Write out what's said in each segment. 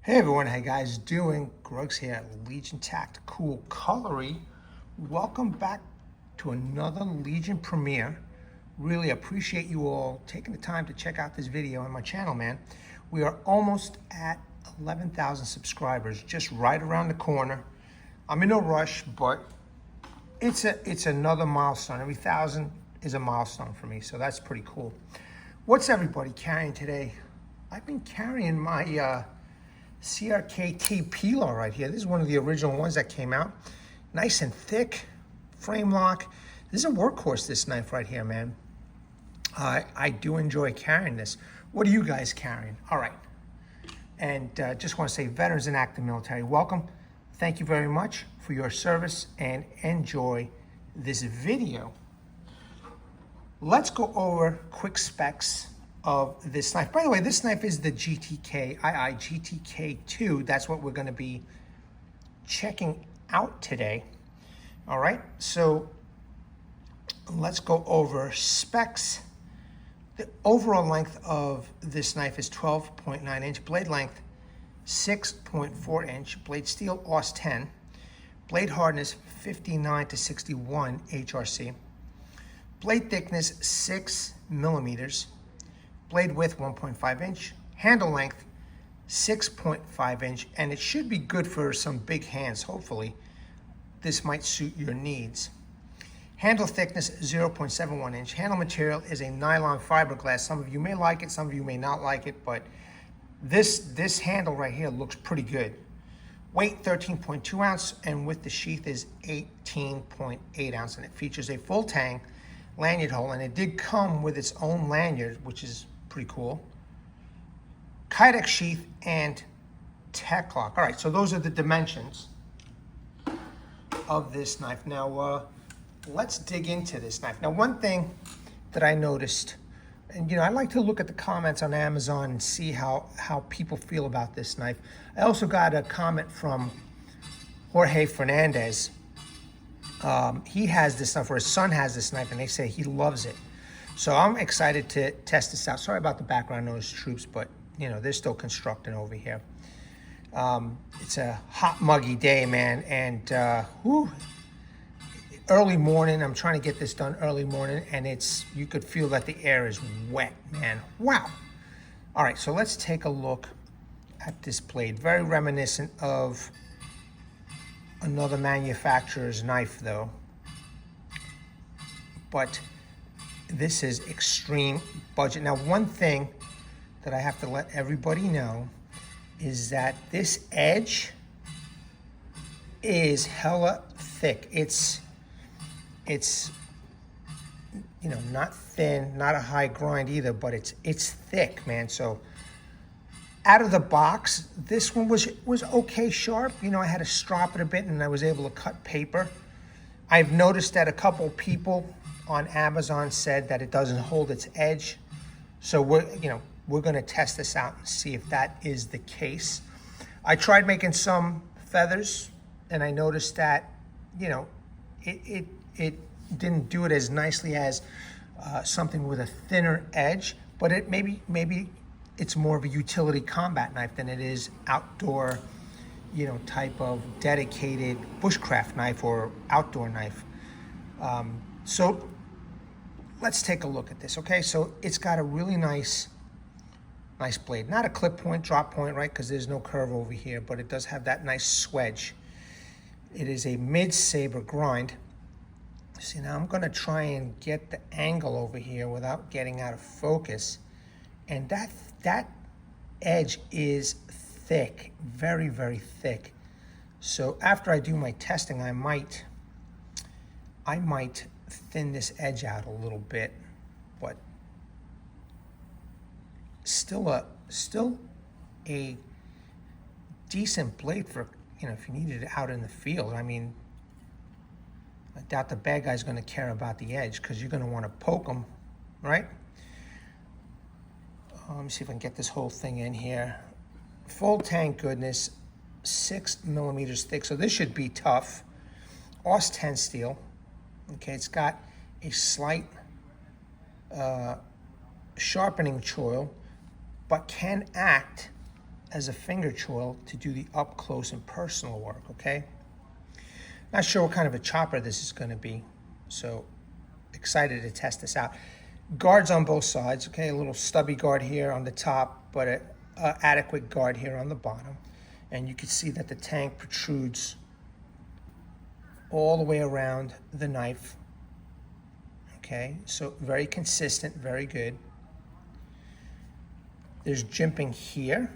Hey everyone, how you guys doing? Grugs here at Legion Tactical Cutlery. Welcome back to another Legion premiere. Really appreciate you all taking the time to check out this video on my channel, man. We are almost at 11,000 subscribers, just right around the corner. I'm in no rush, but it's another milestone. Every 1,000 is a milestone for me, so that's pretty cool. What's everybody carrying today? I've been carrying my CRKT peeler right here. This is one of the original ones that came out. Nice and thick, frame lock. This is a workhorse, this knife right here, man. I do enjoy carrying this. What are you guys carrying? All right. And just want to say, veterans and active military, welcome. Thank you very much for your service and enjoy this video. Let's go over quick specs of this knife. By the way, this knife is the GTKii GTK2. That's what we're going to be checking out today. All right, so let's go over specs. The overall length of this knife is 12.9 inch, blade length 6.4 inch, blade steel AUS 10, blade hardness 59 to 61 HRC, blade thickness 6 millimeters, blade width 1.5 inch, handle length 6.5 inch, and it should be good for some big hands. Hopefully this might suit your needs. Handle thickness 0.71 inch. Handle material is a nylon fiberglass. Some of you may like it, some of you may not like it, but this handle right here looks pretty good. Weight 13.2 ounce, and with the sheath is 18.8 ounce, and it features a full Tang lanyard hole, and it did come with its own lanyard, which is pretty cool. Kydex sheath and TekLok. All right, so those are the dimensions of this knife. Now, let's dig into this knife. Now, one thing that I noticed, and I like to look at the comments on Amazon and see how people feel about this knife. I also got a comment from Jorge Fernandez. He has this knife, or his son has this knife, and they say he loves it. So I'm excited to test this out. Sorry about the background noise, troops, but they're still constructing over here. It's a hot, muggy day, man, and early morning. I'm trying to get this done early morning, and you could feel that the air is wet, man. Wow. All right, so let's take a look at this blade. Very reminiscent of another manufacturer's knife, though. But this is extreme budget. Now, one thing that I have to let everybody know is that this edge is hella thick. It's not thin, not a high grind either, but it's thick, man. So out of the box, this one was okay sharp. I had to strop it a bit, and I was able to cut paper. I've noticed that a couple people on Amazon said that it doesn't hold its edge. So we're going to test this out and see if that is the case. I tried making some feathers, and I noticed that it didn't do it as nicely as something with a thinner edge, but maybe it's more of a utility combat knife than it is outdoor, type of dedicated bushcraft knife or outdoor knife. So let's take a look at this, okay? So it's got a really nice blade. Not a clip point, drop point, right? Because there's no curve over here, but it does have that nice swedge. It is a mid-saber grind. See, now I'm gonna try and get the angle over here without getting out of focus. And that edge is thick, very, very thick. So after I do my testing, I might thin this edge out a little bit, but still a decent blade for, if you needed it out in the field. I mean, I doubt the bad guy's gonna care about the edge, because you're gonna wanna poke them, right? Let me see if I can get this whole thing in here. Full Tang goodness, 6 millimeters thick, so this should be tough. AUS 10 steel. Okay, it's got a slight sharpening choil, but can act as a finger choil to do the up close and personal work, okay? Not sure what kind of a chopper this is going to be, so excited to test this out. Guards on both sides, okay? A little stubby guard here on the top, but an adequate guard here on the bottom. And you can see that the Tang protrudes all the way around the knife. Okay, so very consistent, very good. There's jimping here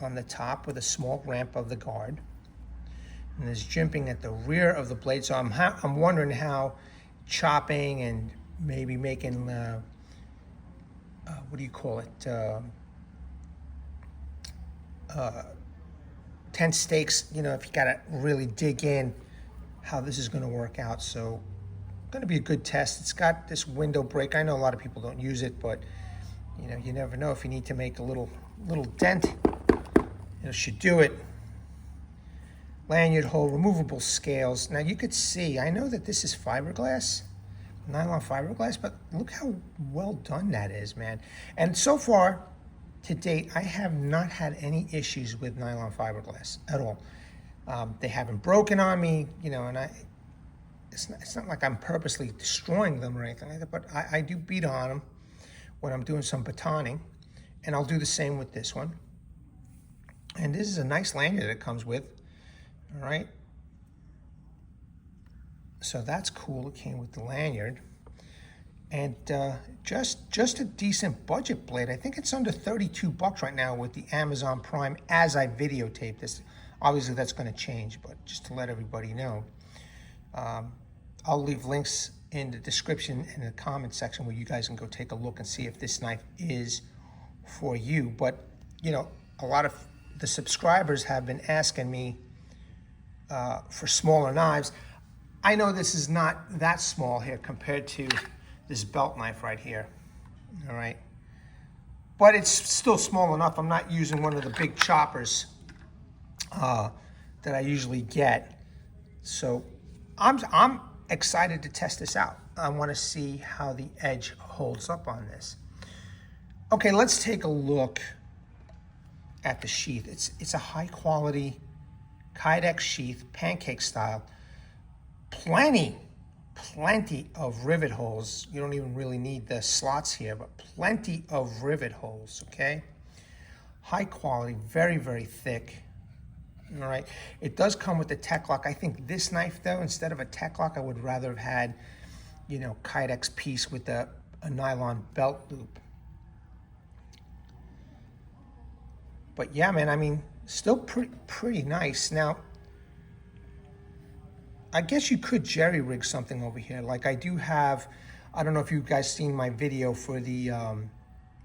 on the top with a small ramp of the guard. And there's jimping at the rear of the blade. So I'm wondering how chopping and maybe making, what do you call it? 10 steaks, you know, if you gotta really dig in, how this is gonna work out. So going to be a good test. It's got this window break. I know a lot of people don't use it, but you know, you never know if you need to make a little dent. It should do it. Lanyard hole, removable scales. Now you could see, I know that this is fiberglass, nylon fiberglass, but look how well done that is, man. And so far, to date, I have not had any issues with nylon fiberglass at all. They haven't broken on me, you know, and it's not like I'm purposely destroying them or anything like that, but I do beat on them when I'm doing some batoning, and I'll do the same with this one. And this is a nice lanyard that it comes with, all right? So that's cool, it came with the lanyard. And just a decent budget blade. I think it's under 32 bucks right now with the Amazon Prime as I videotape this. Obviously that's gonna change, but just to let everybody know. I'll leave links in the description and the comment section where you guys can go take a look and see if this knife is for you. But, you know, a lot of the subscribers have been asking me for smaller knives. I know this is not that small here compared to this belt knife right here, all right? But it's still small enough. I'm not using one of the big choppers that I usually get. So I'm excited to test this out. I want to see how the edge holds up on this. Okay, let's take a look at the sheath. It's a high quality Kydex sheath, pancake style. Plenty of rivet holes. You don't even really need the slots here, but plenty of rivet holes, okay? High quality, very, very thick. All right, it does come with the TekLok. I think this knife though, instead of a TekLok, I would rather have had, you know, Kydex piece with a nylon belt loop. But yeah, man, I mean, still pretty nice. Now, I guess you could jerry rig something over here. Like I do have, I don't know if you guys seen my video for the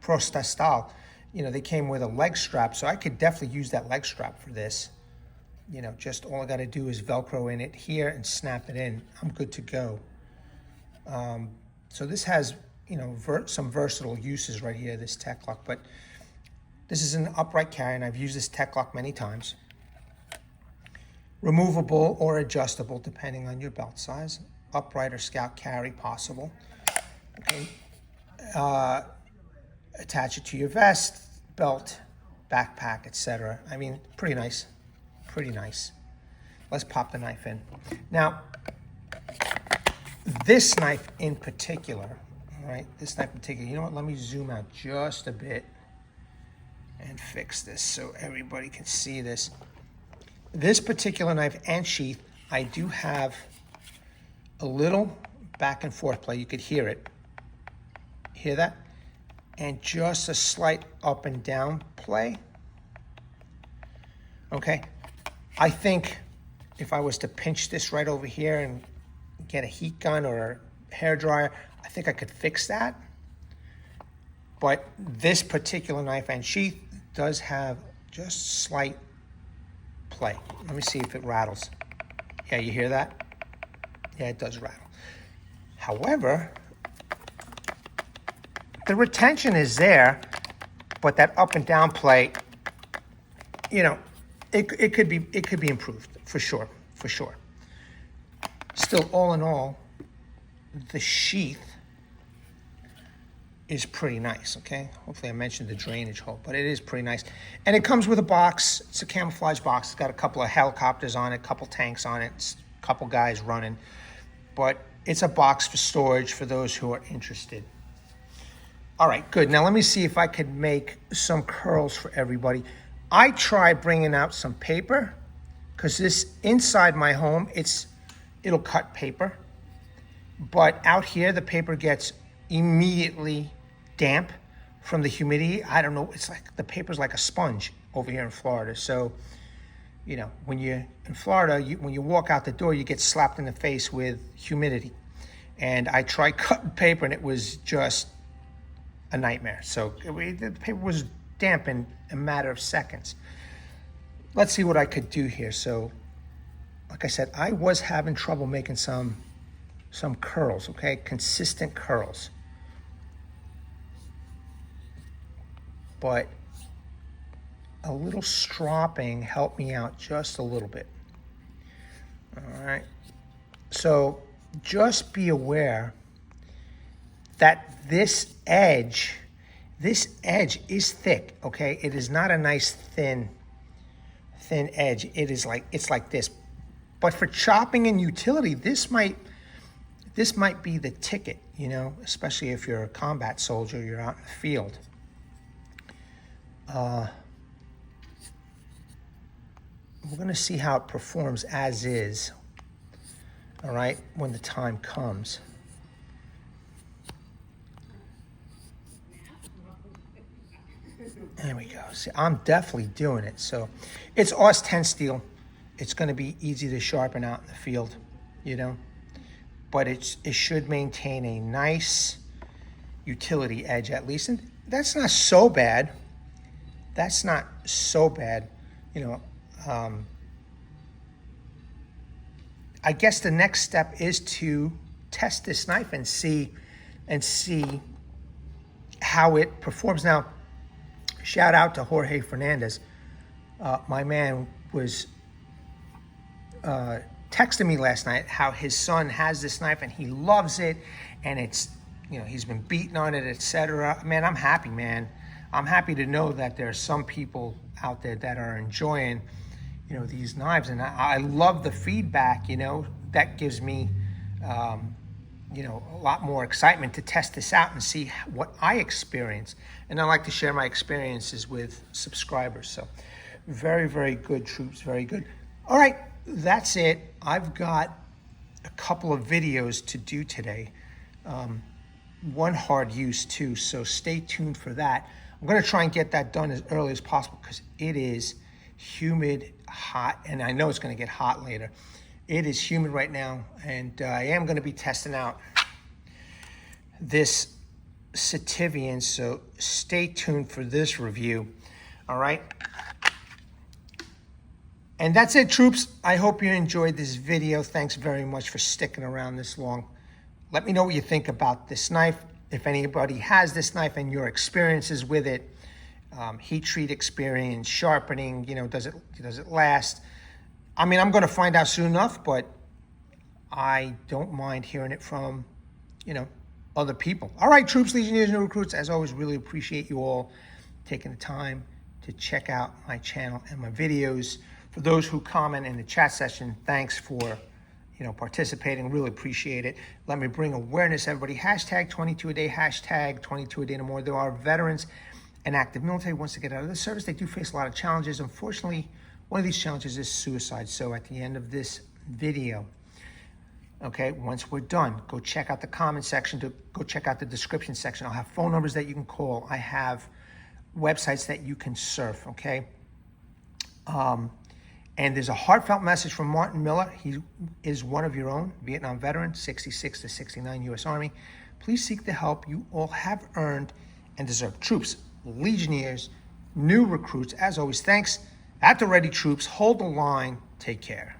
Prosta style. You know, they came with a leg strap, so I could definitely use that leg strap for this. You know, just all I got to do is Velcro in it here and snap it in. I'm good to go. So this has, you know, some versatile uses right here, this TekLok. But this is an upright carry, and I've used this TekLok many times. Removable or adjustable, depending on your belt size. Upright or scout carry possible. Okay. Attach it to your vest, belt, backpack, etc. I mean, pretty nice. Pretty nice. Let's pop the knife in. Now, this knife in particular, all right, this knife in particular, you know what, let me zoom out just a bit and fix this so everybody can see this. This particular knife and sheath, I do have a little back and forth play. You could hear it. Hear that? And just a slight up and down play. Okay. I think if I was to pinch this right over here and get a heat gun or a hair dryer, I think I could fix that. But this particular knife and sheath does have just slight play. Let me see if it rattles. Yeah, you hear that? Yeah, it does rattle. However, the retention is there, but that up and down play, you know, it could be improved for sure. Still, all in all, the sheath is pretty nice, okay? Hopefully I mentioned the drainage hole, but it is pretty nice. And it comes with a box. It's a camouflage box. It's got a couple of helicopters on it, a couple tanks on it, a couple guys running. But it's a box for storage for those who are interested. All right, good. Now let me see if I could make some curls for everybody. I tried bringing out some paper because this inside my home, it'll cut paper. But out here, the paper gets immediately damp from the humidity. I don't know, it's like the paper's like a sponge over here in Florida. So, you know, when you're in Florida, when you walk out the door, you get slapped in the face with humidity. And I tried cutting paper and it was just a nightmare. So the paper was damp in a matter of seconds. Let's see what I could do here. So, like I said, I was having trouble making some curls, okay? Consistent curls. But a little stropping helped me out just a little bit. All right. So just be aware that this edge is thick, okay? It is not a nice thin edge. It's like this. But for chopping and utility, this might be the ticket, you know, especially if you're a combat soldier, you're out in the field. We're gonna see how it performs as is, all right, when the time comes. There we go. See, I'm definitely doing it. So it's AUS 10 steel. It's gonna be easy to sharpen out in the field, you know, but it should maintain a nice utility edge at least. And that's not so bad. That's not so bad, you know. I guess the next step is to test this knife and see how it performs. Now, shout out to Jorge Fernandez. My man was texting me last night how his son has this knife and he loves it, and it's, you know, he's been beating on it, etc. Man, I'm happy, man. I'm happy to know that there are some people out there that are enjoying, you know, these knives, and I love the feedback. You know, that gives me, you know, a lot more excitement to test this out and see what I experience. And I like to share my experiences with subscribers. So, very, very good, troops. Very good. All right, that's it. I've got a couple of videos to do today. One hard use too. So stay tuned for that. I'm going to try and get that done as early as possible because it is humid, hot, and I know it's going to get hot later. It is humid right now, and I am going to be testing out this Sativian, so stay tuned for this review. All right. And that's it, troops. I hope you enjoyed this video. Thanks very much for sticking around this long. Let me know what you think about this knife. If anybody has this knife and your experiences with it, heat treat experience, sharpening, you know, does it last? I mean, I'm going to find out soon enough, but I don't mind hearing it from, you know, other people. All right, troops, legionnaires, and recruits, as always, really appreciate you all taking the time to check out my channel and my videos. For those who comment in the chat session, thanks for, you know, participating. Really appreciate it. Let me bring awareness, everybody. Hashtag 22 a day, hashtag 22 a day no more. There are veterans and active military wants to get out of the service. They do face a lot of challenges. Unfortunately, one of these challenges is suicide. So at the end of this video, okay, once we're done, go check out the comment section, go check out the description section. I'll have phone numbers that you can call. I have websites that you can surf, okay? And there's a heartfelt message from Martin Miller. He is one of your own, Vietnam veteran, 66 to 69 U.S. Army. Please seek the help you all have earned and deserve. Troops, legionnaires, new recruits, as always, thanks. At the ready, troops. Hold the line. Take care.